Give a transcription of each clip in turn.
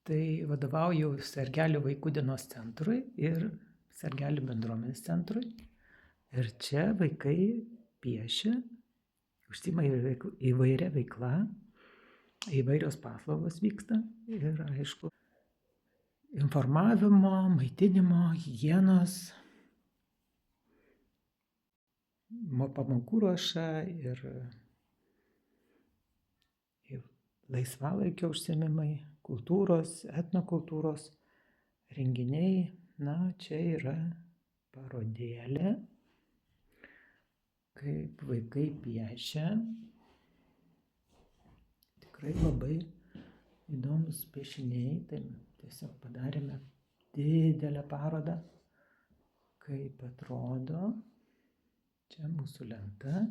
Tai vadovauju Sergelių vaikų dienos centrui ir Sergelių bendruomenės centrui. Ir čia vaikai piešia, užsiima įvairia veikla, įvairios paslaugos vyksta ir aišku, informavimo, maitinimo, higienos, pamokų ruoša ir laisvalaikio užsiėmimai, kultūros, etnokultūros renginiai. Na, čia yra parodėlė, kaip vaikai piešia. Tikrai labai įdomus piešiniai. Tai tiesiog padarėme didelę parodą, kaip atrodo. Čia mūsų lenta.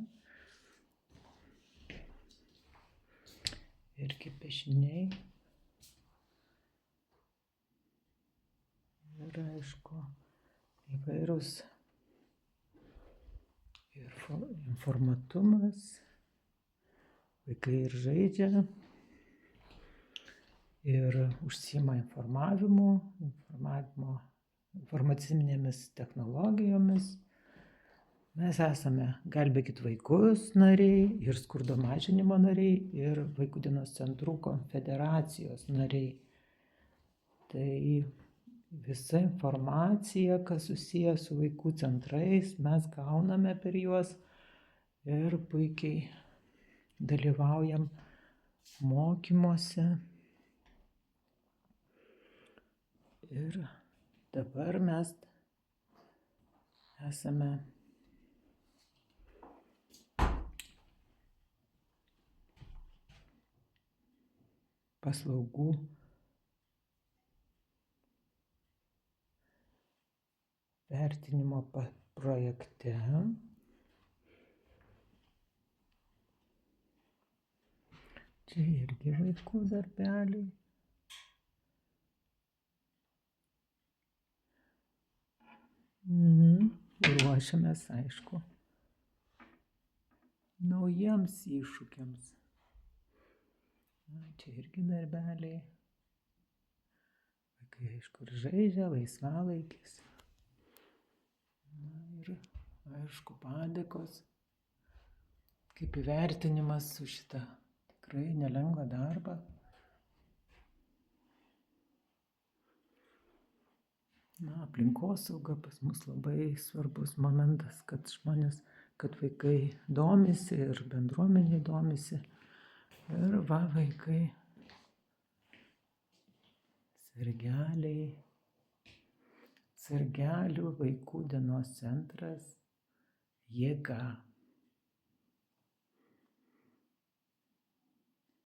Irgi piešiniai. Ir aišku, įvairūs ir informatumas. Vaikai ir žaidžia, ir užsiima informacinėmis technologijomis. Mes esame Gelbėkit vaikus nariai ir skurdo mažinimo nariai ir Vaikų dienos centrų konfederacijos nariai. Tai visa informacija, kas susiję su vaikų centrais, mes gauname per juos ir puikiai dalyvaujam mokymuose. Ir dabar mes esame paslaugų vertinimo projekte. Čia irgi vaikų darbeliai. Ruošiamės, aišku, naujiems iššūkiams. Čia irgi darbeliai. Vaikai, aišku, ir žaidžia, laisvalaikis. Ir, aišku, padėkos, kaip įvertinimas už šitą tikrai nelengvą darbą. Aplinkosauga pas mus labai svarbus momentas, kad vaikai domisi ir bendruomenė domisi. Ir vaikai, Sergelių vaikų dienos centras jėga.